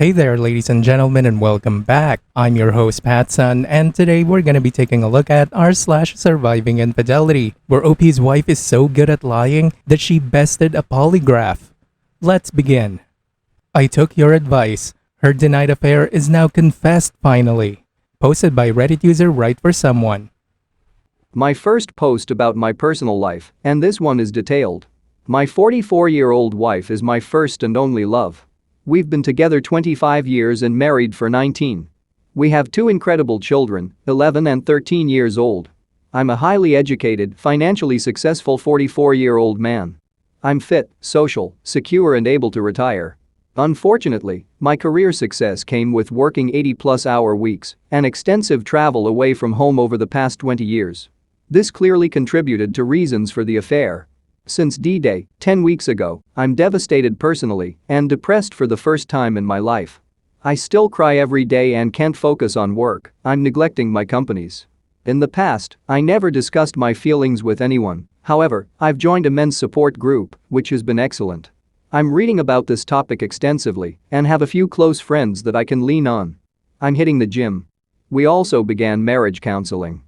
Hey there, ladies and gentlemen, and welcome back. I'm your host, PattSun, and today we're gonna be taking a look at r/surviving infidelity, where OP's wife is so good at lying that she bested a polygraph. Let's begin. I took your advice. Her denied affair is now confessed finally. Posted by Reddit user Right for Someone. My first post about my personal life, and this one is detailed. My 44-year-old wife is my first and only love. We've been together 25 years and married for 19. We have two incredible children, 11 and 13 years old. I'm a highly educated, financially successful 44-year-old man. I'm fit, social, secure and able to retire. Unfortunately, my career success came with working 80-plus hour weeks and extensive travel away from home over the past 20 years. This clearly contributed to reasons for the affair. Since D-Day, 10 weeks ago, I'm devastated personally and depressed for the first time in my life. I still cry every day and can't focus on work. I'm neglecting my companies. In the past, I never discussed my feelings with anyone. However, I've joined a men's support group, which has been excellent. I'm reading about this topic extensively and have a few close friends that I can lean on. I'm hitting the gym. We also began marriage counseling.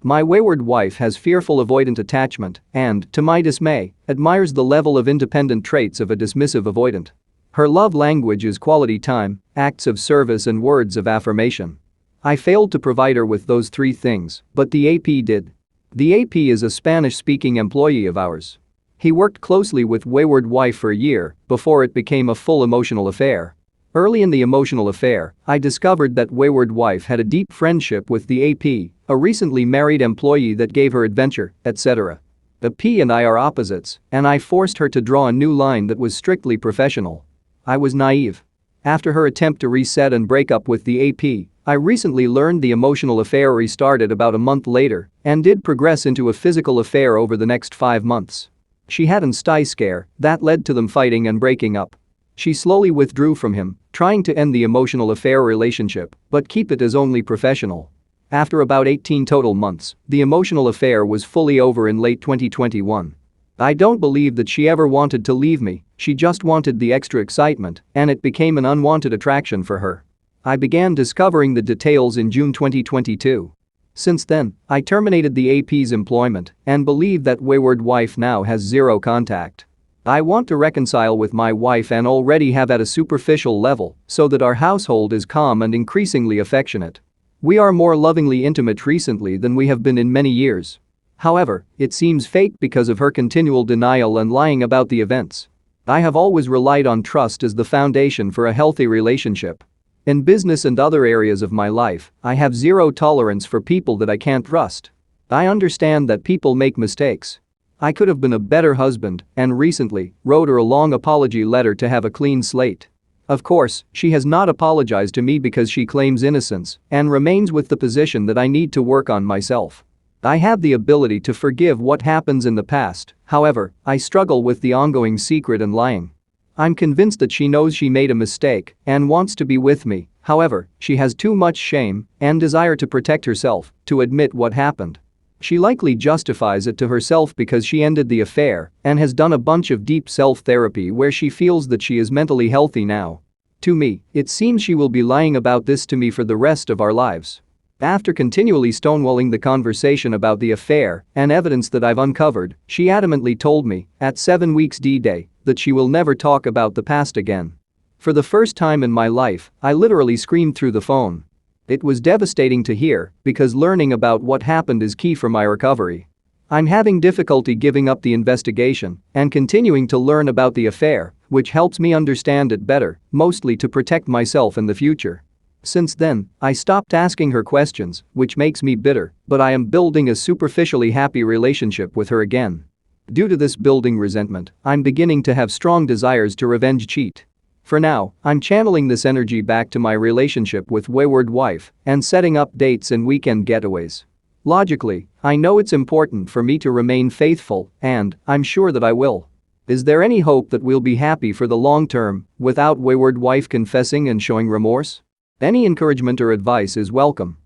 My wayward wife has fearful avoidant attachment and, to my dismay, admires the level of independent traits of a dismissive avoidant. Her love language is quality time, acts of service and words of affirmation. I failed to provide her with those three things, but the AP did. The AP is a Spanish-speaking employee of ours. He worked closely with wayward wife for a year before it became a full emotional affair. Early in the emotional affair, I discovered that wayward wife had a deep friendship with the AP, a recently married employee that gave her adventure, etc. The P and I are opposites, and I forced her to draw a new line that was strictly professional. I was naive. After her attempt to reset and break up with the AP, I recently learned the emotional affair restarted about a month later and did progress into a physical affair over the next 5 months. She had an STI scare that led to them fighting and breaking up. She slowly withdrew from him, trying to end the emotional affair relationship but keep it as only professional. After about 18 total months, the emotional affair was fully over in late 2021. I don't believe that she ever wanted to leave me, she just wanted the extra excitement and it became an unwanted attraction for her. I began discovering the details in June 2022. Since then, I terminated the AP's employment and believe that wayward wife now has zero contact. I want to reconcile with my wife and already have at a superficial level so that our household is calm and increasingly affectionate. We are more lovingly intimate recently than we have been in many years. However, it seems fake because of her continual denial and lying about the events. I have always relied on trust as the foundation for a healthy relationship. In business and other areas of my life, I have zero tolerance for people that I can't trust. I understand that people make mistakes. I could have been a better husband and recently wrote her a long apology letter to have a clean slate. Of course, she has not apologized to me because she claims innocence and remains with the position that I need to work on myself. I have the ability to forgive what happens in the past, however, I struggle with the ongoing secret and lying. I'm convinced that she knows she made a mistake and wants to be with me, however, she has too much shame and desire to protect herself to admit what happened. She likely justifies it to herself because she ended the affair and has done a bunch of deep self-therapy where she feels that she is mentally healthy now. To me, it seems she will be lying about this to me for the rest of our lives. After continually stonewalling the conversation about the affair and evidence that I've uncovered, she adamantly told me, at 7 weeks D-Day, that she will never talk about the past again. For the first time in my life, I literally screamed through the phone. It was devastating to hear because learning about what happened is key for my recovery. I'm having difficulty giving up the investigation and continuing to learn about the affair, which helps me understand it better, mostly to protect myself in the future. Since then, I stopped asking her questions, which makes me bitter, but I am building a superficially happy relationship with her again. Due to this building resentment, I'm beginning to have strong desires to revenge cheat. For now, I'm channeling this energy back to my relationship with wayward wife and setting up dates and weekend getaways. Logically, I know it's important for me to remain faithful and I'm sure that I will. Is there any hope that we'll be happy for the long term without wayward wife confessing and showing remorse? Any encouragement or advice is welcome.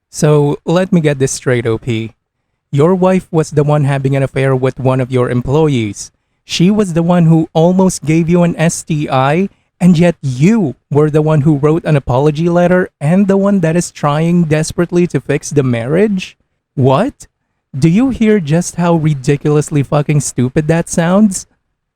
So, let me get this straight, OP. Your wife was the one having an affair with one of your employees. She was the one who almost gave you an STI And yet you were the one who wrote an apology letter and the one that is trying desperately to fix the marriage? What? Do you hear just how ridiculously fucking stupid that sounds?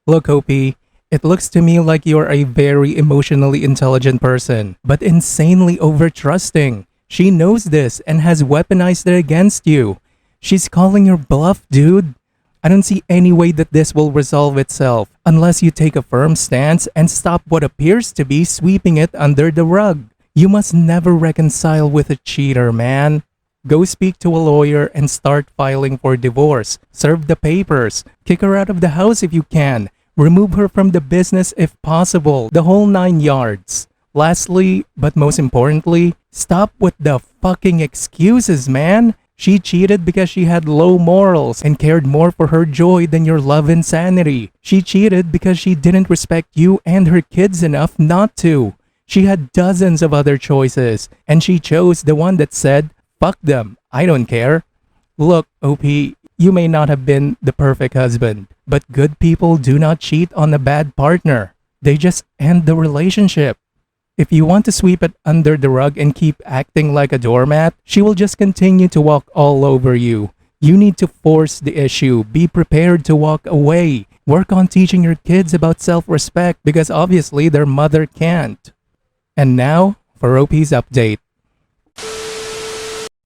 Look, OP, it looks to me like you're a very emotionally intelligent person, but insanely over-trusting. She knows this and has weaponized it against you. She's calling your bluff, dude. I don't see any way that this will resolve itself unless you take a firm stance and stop what appears to be sweeping it under the rug. You must never reconcile with a cheater, man. Go speak to a lawyer and start filing for divorce. Serve the papers. Kick her out of the house if you can. Remove her from the business if possible. The whole 9 yards. Lastly, but most importantly, stop with the fucking excuses, man. She cheated because she had low morals and cared more for her joy than your love and sanity. She cheated because she didn't respect you and her kids enough not to. She had dozens of other choices, and she chose the one that said, "Fuck them, I don't care." Look, OP, you may not have been the perfect husband, but good people do not cheat on a bad partner. They just end the relationship. If you want to sweep it under the rug and keep acting like a doormat, she will just continue to walk all over you. You need to force the issue. Be prepared to walk away. Work on teaching your kids about self-respect because obviously their mother can't. And now, for OP's update.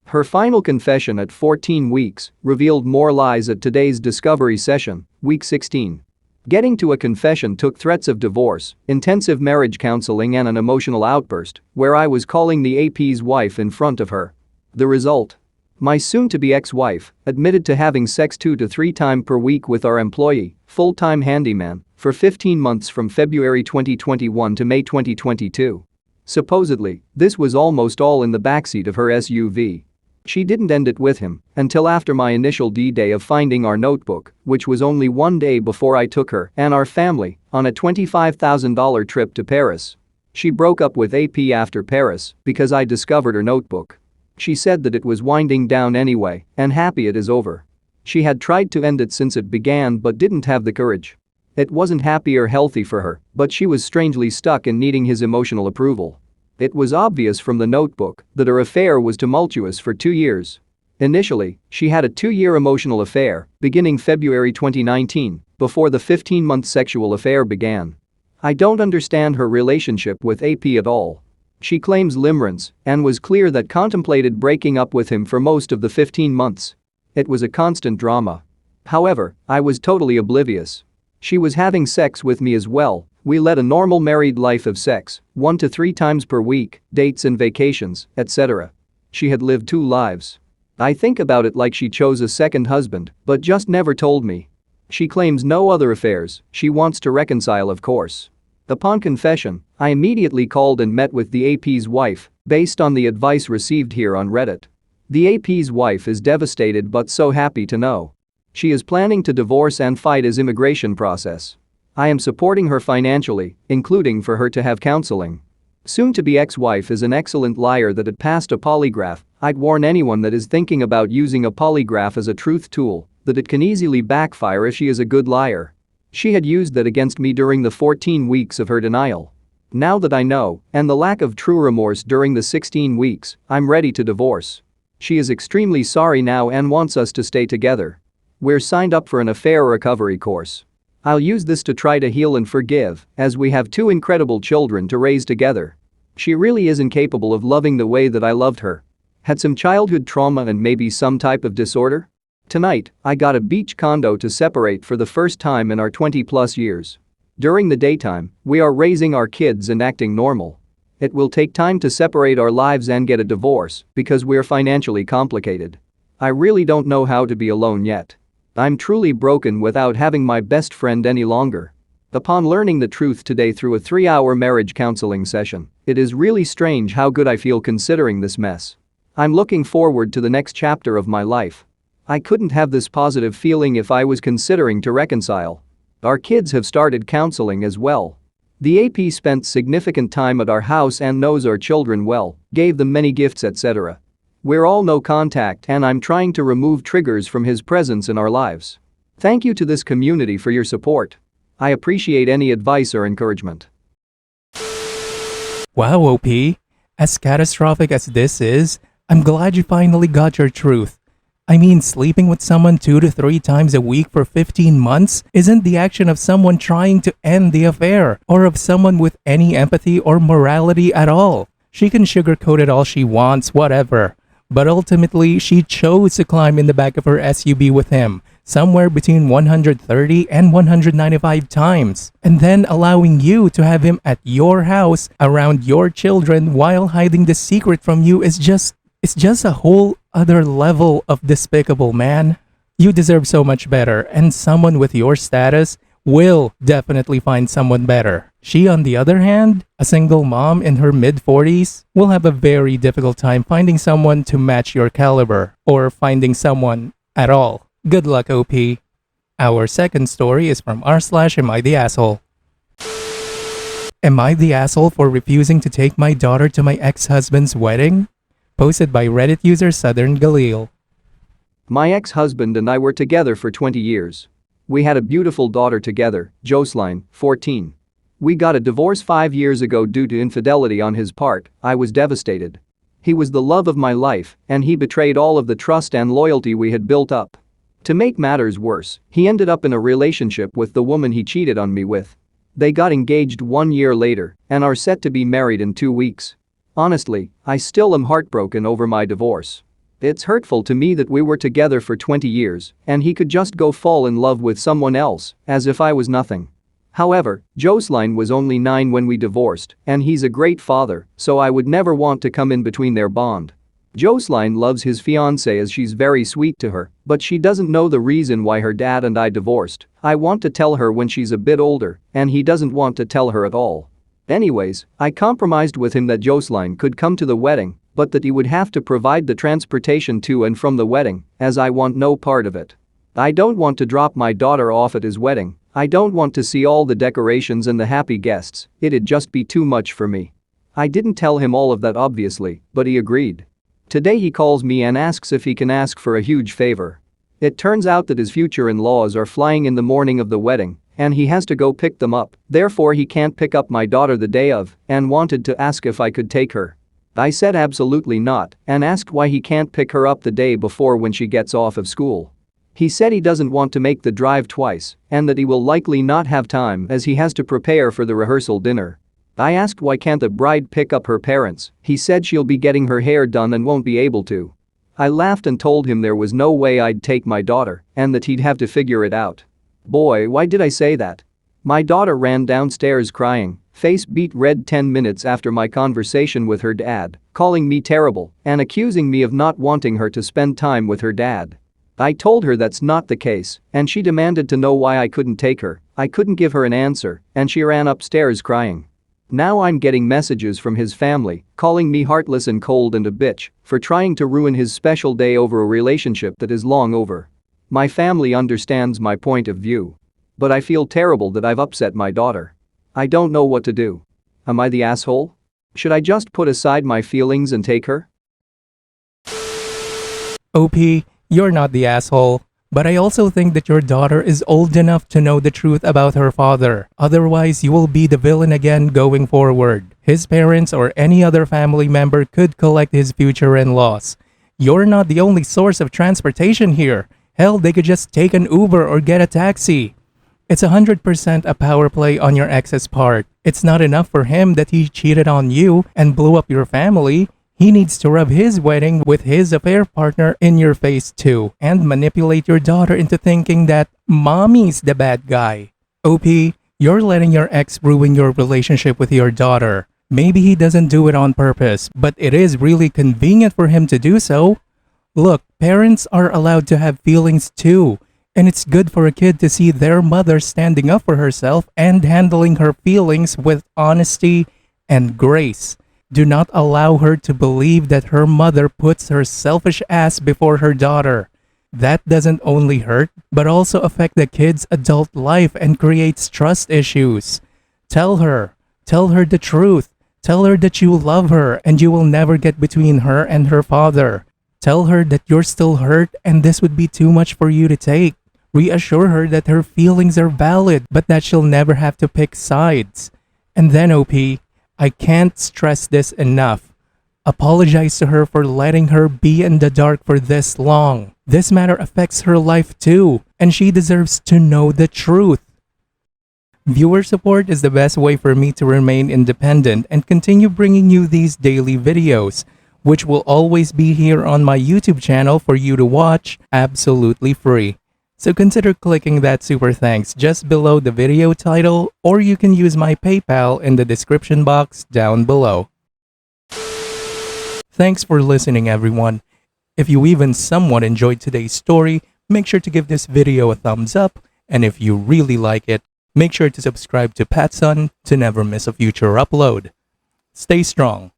Her final confession at 14 weeks revealed more lies at today's discovery session, week 16. Getting to a confession took threats of divorce, intensive marriage counseling and an emotional outburst, where I was calling the AP's wife in front of her. The result? My soon-to-be ex-wife admitted to having sex 2 to 3 times per week with our employee, full-time handyman, for 15 months from February 2021 to May 2022. Supposedly, this was almost all in the backseat of her SUV. She didn't end it with him until after my initial D-Day of finding our notebook, which was only 1 day before I took her and our family on a $25,000 trip to Paris. She broke up with AP after Paris because I discovered her notebook. She said that it was winding down anyway and happy it is over. She had tried to end it since it began but didn't have the courage. It wasn't happy or healthy for her, but she was strangely stuck in needing his emotional approval. It was obvious from the notebook that her affair was tumultuous for 2 years. Initially, she had a 2-year emotional affair, beginning February 2019, before the 15-month sexual affair began. I don't understand her relationship with AP at all. She claims limerence and was clear that contemplated breaking up with him for most of the 15 months. It was a constant drama. However, I was totally oblivious. She was having sex with me as well. We led a normal married life of sex, 1 to 3 times per week, dates and vacations, etc. She had lived 2 lives. I think about it like she chose a second husband, but just never told me. She claims no other affairs. She wants to reconcile, of course. Upon confession, I immediately called and met with the AP's wife, based on the advice received here on Reddit. The AP's wife is devastated but so happy to know. She is planning to divorce and fight his immigration process. I am supporting her financially, including for her to have counseling. Soon-to-be ex-wife is an excellent liar that had passed a polygraph. I'd warn anyone that is thinking about using a polygraph as a truth tool that it can easily backfire if she is a good liar. She had used that against me during the 14 weeks of her denial. Now that I know, and the lack of true remorse during the 16 weeks, I'm ready to divorce. She is extremely sorry now and wants us to stay together. We're signed up for an affair recovery course. I'll use this to try to heal and forgive, as we have 2 incredible children to raise together. She really isn't capable of loving the way that I loved her. Had some childhood trauma and maybe some type of disorder? Tonight, I got a beach condo to separate for the first time in our 20+ years. During the daytime, we are raising our kids and acting normal. It will take time to separate our lives and get a divorce because we're financially complicated. I really don't know how to be alone yet. I'm truly broken without having my best friend any longer. Upon learning the truth today through a 3-hour marriage counseling session, it is really strange how good I feel considering this mess. I'm looking forward to the next chapter of my life. I couldn't have this positive feeling if I was considering to reconcile. Our kids have started counseling as well. The AP spent significant time at our house and knows our children well, gave them many gifts, etc. We're all no contact and I'm trying to remove triggers from his presence in our lives. Thank you to this community for your support. I appreciate any advice or encouragement. Wow, OP. As catastrophic as this is, I'm glad you finally got your truth. I mean, sleeping with someone 2 to 3 times a week for 15 months isn't the action of someone trying to end the affair or of someone with any empathy or morality at all. She can sugarcoat it all she wants, whatever. But ultimately, she chose to climb in the back of her SUV with him, somewhere between 130 and 195 times, and then allowing you to have him at your house around your children while hiding the secret from you is it's just a whole other level of despicable, man. You deserve so much better, and someone with your status will definitely find someone better. She, on the other hand, a single mom in her mid-40s, will have a very difficult time finding someone to match your caliber, or finding someone at all. Good luck, OP. Our second story is from r/Am I the Asshole? Am I the asshole for refusing to take my daughter to my ex-husband's wedding? Posted by Reddit user Southern Galil. My ex-husband and I were together for 20 years. We had a beautiful daughter together, Jocelyn, 14. We got a divorce 5 years ago due to infidelity on his part. I was devastated. He was the love of my life, and he betrayed all of the trust and loyalty we had built up. To make matters worse, he ended up in a relationship with the woman he cheated on me with. They got engaged 1 year later and are set to be married in 2 weeks. Honestly, I still am heartbroken over my divorce. It's hurtful to me that we were together for 20 years and he could just go fall in love with someone else, as if I was nothing. However, Jocelyn was only 9 when we divorced, and he's a great father, so I would never want to come in between their bond. Jocelyn loves his fiancée as she's very sweet to her, but she doesn't know the reason why her dad and I divorced. I want to tell her when she's a bit older, and he doesn't want to tell her at all. Anyways, I compromised with him that Jocelyn could come to the wedding, but that he would have to provide the transportation to and from the wedding, as I want no part of it. I don't want to drop my daughter off at his wedding. I don't want to see all the decorations and the happy guests. It'd just be too much for me. I didn't tell him all of that obviously, but he agreed. Today he calls me and asks if he can ask for a huge favor. It turns out that his future in-laws are flying in the morning of the wedding, and he has to go pick them up, therefore he can't pick up my daughter the day of, and wanted to ask if I could take her. I said absolutely not, and asked why he can't pick her up the day before when she gets off of school. He said he doesn't want to make the drive twice, and that he will likely not have time as he has to prepare for the rehearsal dinner. I asked why can't the bride pick up her parents. He said she'll be getting her hair done and won't be able to. I laughed and told him there was no way I'd take my daughter, and that he'd have to figure it out. Boy, why did I say that? My daughter ran downstairs crying, face beet red 10 minutes after my conversation with her dad, calling me terrible and accusing me of not wanting her to spend time with her dad. I told her that's not the case, and she demanded to know why I couldn't take her. I couldn't give her an answer, and she ran upstairs crying. Now I'm getting messages from his family, calling me heartless and cold and a bitch for trying to ruin his special day over a relationship that is long over. My family understands my point of view. But I feel terrible that I've upset my daughter. I don't know what to do. Am I the asshole? Should I just put aside my feelings and take her? OP, you're not the asshole. But I also think that your daughter is old enough to know the truth about her father. Otherwise, you will be the villain again going forward. His parents or any other family member could collect his future in-laws. You're not the only source of transportation here. Hell, they could just take an Uber or get a taxi. It's 100% a power play on your ex's part. It's not enough for him that he cheated on you and blew up your family. He needs to rub his wedding with his affair partner in your face too and manipulate your daughter into thinking that mommy's the bad guy. OP, you're letting your ex ruin your relationship with your daughter. Maybe he doesn't do it on purpose, but it is really convenient for him to do so. Look, parents are allowed to have feelings too, and it's good for a kid to see their mother standing up for herself and handling her feelings with honesty and grace. Do not allow her to believe that her mother puts her selfish ass before her daughter. That doesn't only hurt, but also affect the kid's adult life and creates trust issues. Tell her the truth. Tell her that you love her and you will never get between her and her father. Tell her that you're still hurt and this would be too much for you to take. Reassure her that her feelings are valid, but that she'll never have to pick sides. And then OP, I can't stress this enough. Apologize to her for letting her be in the dark for this long. This matter affects her life too, and she deserves to know the truth. Viewer support is the best way for me to remain independent and continue bringing you these daily videos, which will always be here on my YouTube channel for you to watch absolutely free. So consider clicking that super thanks just below the video title, or you can use my PayPal in the description box down below. Thanks for listening, everyone. If you even somewhat enjoyed today's story, make sure to give this video a thumbs up, and if you really like it, make sure to subscribe to PattSun to never miss a future upload. Stay strong.